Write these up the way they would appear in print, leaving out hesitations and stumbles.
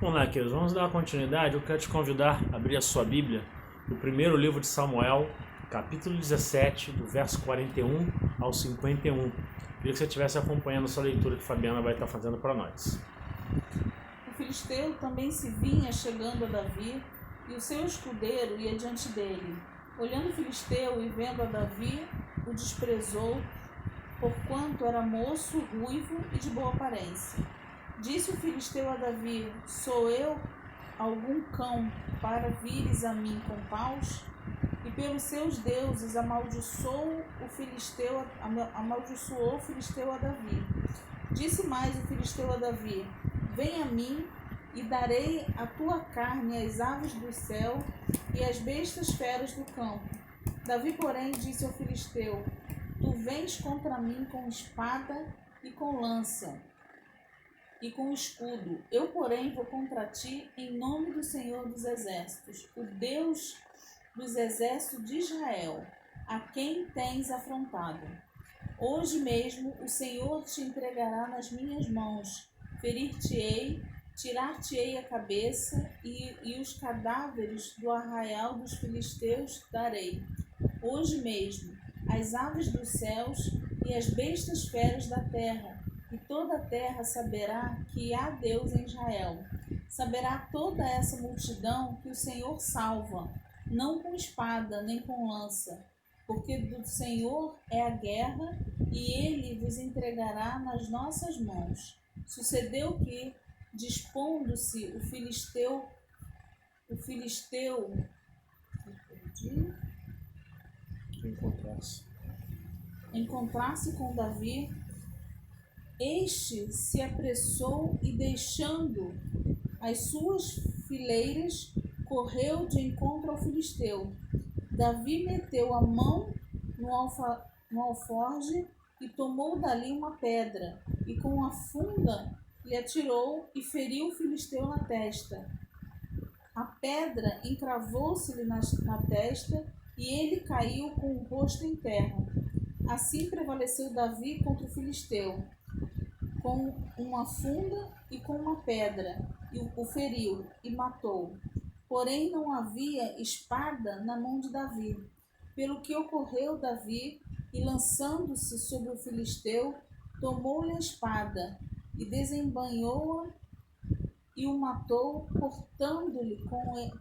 Vamos lá, queridos, vamos dar uma continuidade. Eu quero te convidar a abrir a sua Bíblia, o primeiro livro de Samuel, capítulo 17, do verso 41 ao 51. Queria que você estivesse acompanhando essa leitura que a Fabiana vai estar fazendo para nós. O filisteu também se vinha chegando a Davi, e o seu escudeiro ia diante dele. Olhando o filisteu e vendo a Davi, o desprezou, porquanto era moço, ruivo e de boa aparência. Disse o filisteu a Davi: sou eu algum cão para vires a mim com paus? E pelos seus deuses amaldiçoou o filisteu a Davi. Disse mais o filisteu a Davi: vem a mim e darei a tua carne às aves do céu e às bestas feras do campo. Davi, porém, disse ao filisteu: tu vens contra mim com espada e com lança e com escudo. Eu, porém, vou contra ti em nome do Senhor dos Exércitos, o Deus dos exércitos de Israel, a quem tens afrontado. Hoje mesmo o Senhor te entregará nas minhas mãos. Ferir-te-ei, tirar-te-ei a cabeça e os cadáveres do arraial dos filisteus darei. Hoje mesmo as aves dos céus e as bestas feras da terra, e toda a terra saberá que há Deus em Israel. Saberá toda essa multidão que o Senhor salva, não com espada nem com lança, porque do Senhor é a guerra, e ele vos entregará nas nossas mãos. Sucedeu que, dispondo-se o filisteu encontrar-se com Davi, este se apressou e, deixando as suas fileiras, correu de encontro ao filisteu. Davi meteu a mão no alforje e tomou dali uma pedra, e com a funda lhe atirou e feriu o filisteu na testa. A pedra encravou-se-lhe na testa e ele caiu com o rosto em terra. Assim prevaleceu Davi contra o filisteu, com uma funda e com uma pedra, e o feriu e matou. Porém não havia espada na mão de Davi. Pelo que ocorreu Davi, e lançando-se sobre o filisteu, tomou-lhe a espada e desembainhou-a e o matou, cortando-lhe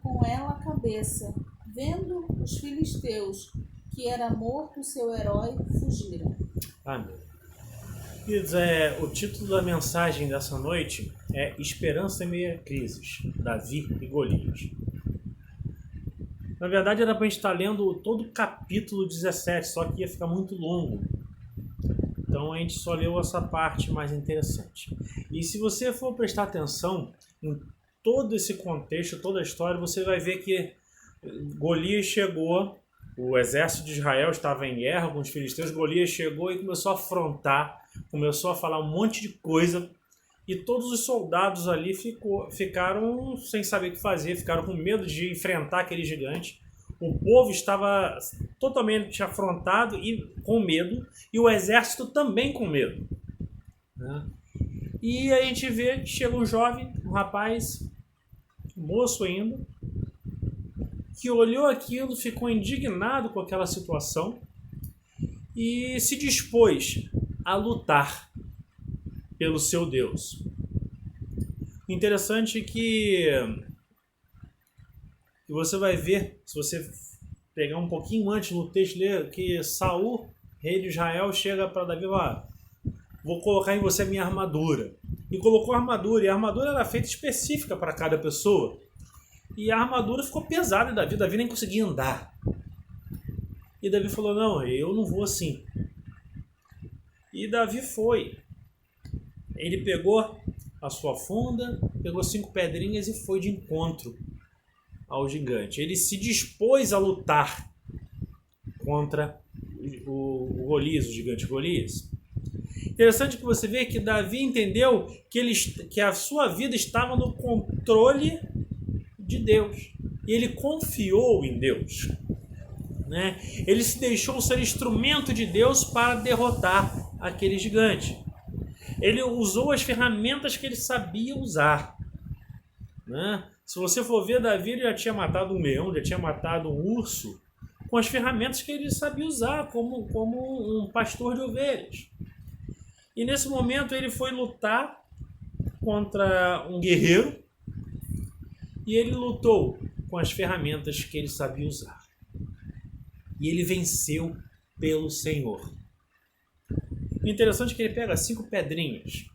com ela a cabeça. Vendo os filisteus que era morto o seu herói, fugiram. Amém. Queridos, o título da mensagem dessa noite é Esperança em meio a crises, Davi e Golias. Na verdade era para a gente estar lendo todo o capítulo 17, só que ia ficar muito longo. Então a gente só leu essa parte mais interessante. E se você for prestar atenção em todo esse contexto, toda a história, você vai ver que Golias chegou, o exército de Israel estava em guerra com os filisteus, Golias chegou e começou a afrontar, começou a falar um monte de coisa, e todos os soldados ali ficaram sem saber o que fazer, ficaram com medo de enfrentar aquele gigante. O povo estava totalmente afrontado e com medo, e o exército também com medo, né? E a gente vê que chega um jovem, um rapaz, moço ainda, que olhou aquilo, ficou indignado com aquela situação e se dispôs a lutar pelo seu Deus. Interessante que você vai ver, se você pegar um pouquinho antes no texto, ler que Saul, rei de Israel, chega para Davi e fala: vou colocar em você a minha armadura. E colocou a armadura, e a armadura era feita específica para cada pessoa. E a armadura ficou pesada em Davi, Davi nem conseguia andar. E Davi falou: não, eu não vou assim. E Davi foi. Ele pegou a sua funda, pegou 5 pedrinhas e foi de encontro ao gigante. Ele se dispôs a lutar contra o Golias, o gigante Golias. Interessante que você vê que Davi entendeu que a sua vida estava no controle de Deus. E ele confiou em Deus, né? Ele se deixou ser instrumento de Deus para derrotar aquele gigante. Ele usou as ferramentas que ele sabia usar. né? Se você for ver, Davi ele já tinha matado um leão, já tinha matado um urso, com as ferramentas que ele sabia usar como um pastor de ovelhas. E nesse momento ele foi lutar contra um guerreiro e ele lutou com as ferramentas que ele sabia usar. E ele venceu pelo Senhor. O interessante é que ele pega 5 pedrinhas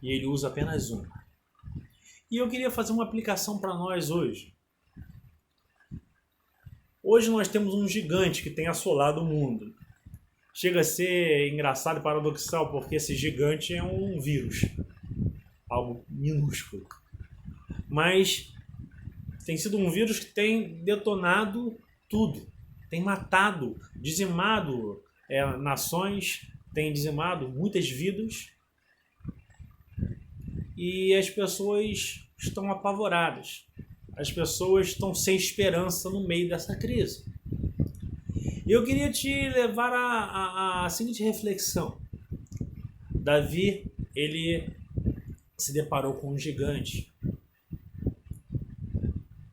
e ele usa apenas uma. E eu queria fazer uma aplicação para nós hoje. Hoje nós temos um gigante que tem assolado o mundo. Chega a ser engraçado e paradoxal, porque esse gigante é um vírus. Algo minúsculo. Mas tem sido um vírus que tem detonado tudo. Tem matado, dizimado nações, tem dizimado muitas vidas. E as pessoas estão apavoradas. As pessoas estão sem esperança no meio dessa crise. E eu queria te levar à seguinte reflexão. Davi, ele se deparou com um gigante.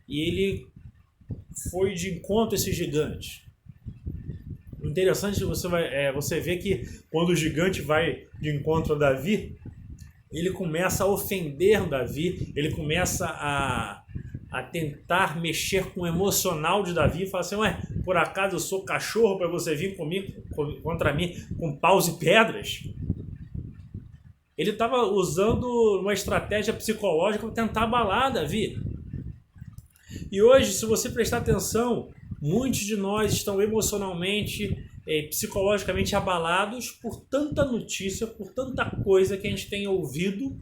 E ele foi de encontro a esse gigante. O interessante é você ver que quando o gigante vai de encontro a Davi, ele começa a ofender Davi, ele começa a tentar mexer com o emocional de Davi e falar assim, ué, por acaso eu sou cachorro para você vir contra mim com paus e pedras? Ele estava usando uma estratégia psicológica para tentar abalar Davi. E hoje, se você prestar atenção, muitos de nós estão emocionalmente, psicologicamente abalados por tanta notícia, por tanta coisa que a gente tem ouvido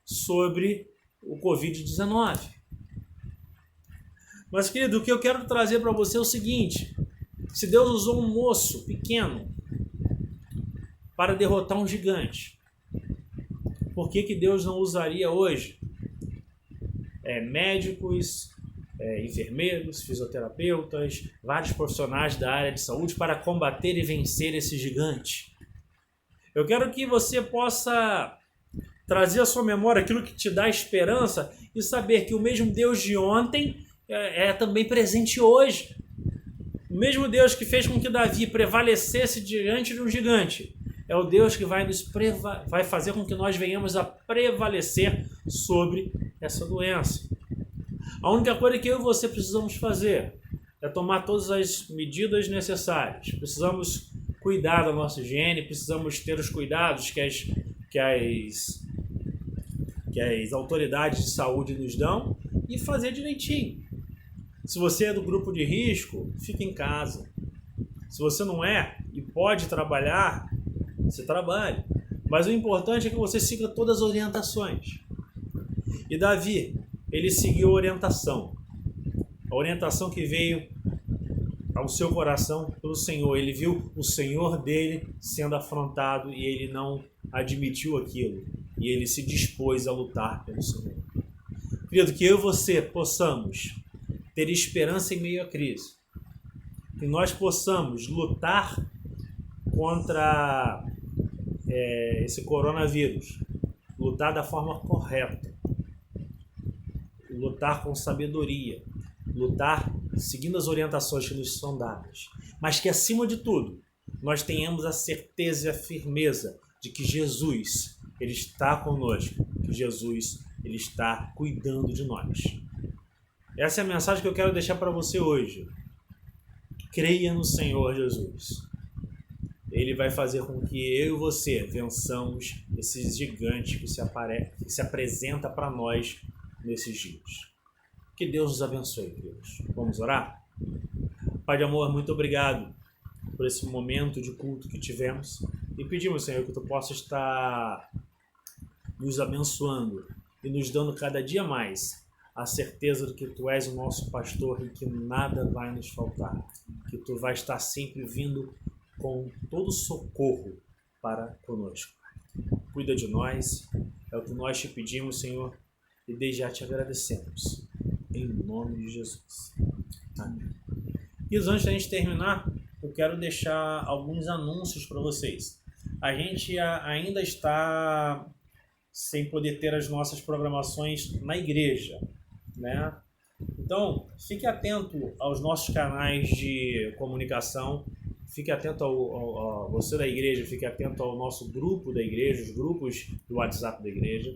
sobre o Covid-19. Mas, querido, o que eu quero trazer para você é o seguinte: se Deus usou um moço pequeno para derrotar um gigante, por que Deus não usaria hoje médicos, enfermeiros, fisioterapeutas, vários profissionais da área de saúde para combater e vencer esse gigante? Eu quero que você possa trazer à sua memória aquilo que te dá esperança e saber que o mesmo Deus de ontem é também presente hoje. O mesmo Deus que fez com que Davi prevalecesse diante de um gigante é o Deus que vai fazer com que nós venhamos a prevalecer sobre essa doença. A única coisa que eu e você precisamos fazer é tomar todas as medidas necessárias. Precisamos cuidar da nossa higiene, precisamos ter os cuidados que as autoridades de saúde nos dão e fazer direitinho. Se você é do grupo de risco, fique em casa. Se você não é e pode trabalhar, você trabalhe. Mas o importante é que você siga todas as orientações. E Davi, ele seguiu a orientação. A orientação que veio ao seu coração pelo Senhor. Ele viu o Senhor dele sendo afrontado e ele não admitiu aquilo. E ele se dispôs a lutar pelo Senhor. Querido, que eu e você possamos ter esperança em meio à crise. Que nós possamos lutar contra esse coronavírus. Lutar da forma correta. Lutar com sabedoria. Lutar seguindo as orientações que nos são dadas. Mas que, acima de tudo, nós tenhamos a certeza e a firmeza de que Jesus, ele está conosco. Que Jesus, ele está cuidando de nós. Essa é a mensagem que eu quero deixar para você hoje. Creia no Senhor Jesus. Ele vai fazer com que eu e você vençamos esses gigantes que se apresenta para nós nesses dias. Que Deus nos abençoe, queridos. Vamos orar? Pai de amor, muito obrigado por esse momento de culto que tivemos. E pedimos, Senhor, que Tu possa estar nos abençoando e nos dando cada dia mais a certeza de que Tu és o nosso pastor e que nada vai nos faltar. Que Tu vai estar sempre vindo com todo socorro para conosco. Cuida de nós, é o que nós te pedimos, Senhor, e desde já te agradecemos. Em nome de Jesus. Amém. E antes da gente terminar, eu quero deixar alguns anúncios para vocês. A gente ainda está sem poder ter as nossas programações na igreja, né? Então, fique atento aos nossos canais de comunicação, fique atento você da igreja, fique atento ao nosso grupo da igreja, os grupos do WhatsApp da igreja,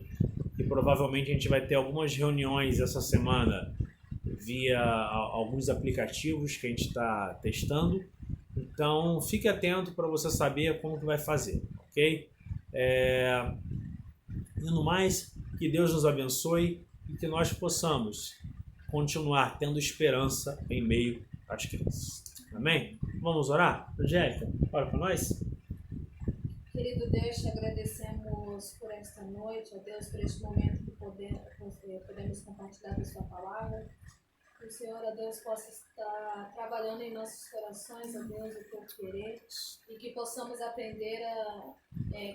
e provavelmente a gente vai ter algumas reuniões essa semana via alguns aplicativos que a gente está testando. Então, fique atento para você saber como que vai fazer, ok? E no mais, que Deus nos abençoe e que nós possamos continuar tendo esperança em meio às crises. Amém? Vamos orar? Angélica, ora para nós. Querido Deus, te agradecemos por esta noite, ó Deus, por este momento que podemos compartilhar da sua palavra. Que o Senhor, ó Deus, possa estar trabalhando em nossos corações, ó Deus, o teu querer, e que possamos aprender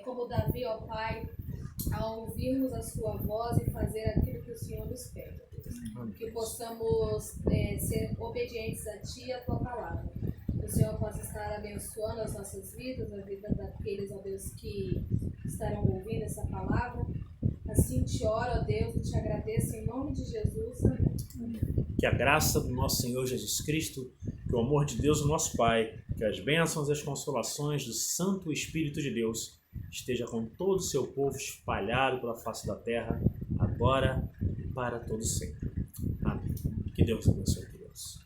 como Davi, ó Pai, a ouvirmos a sua voz e fazer aquilo que o Senhor nos pede, ó Deus. Que possamos ser obedientes a Ti e a Tua palavra. Que o Senhor possa estar abençoando as nossas vidas, a vida daqueles, ó Deus, que estarão ouvindo essa palavra. Assim te oro, ó Deus, e te agradeço em nome de Jesus. Que a graça do nosso Senhor Jesus Cristo, que o amor de Deus, o nosso Pai, que as bênçãos e as consolações do Santo Espírito de Deus esteja com todo o seu povo espalhado pela face da terra, agora e para todo sempre. Amém. Que Deus abençoe, queridos.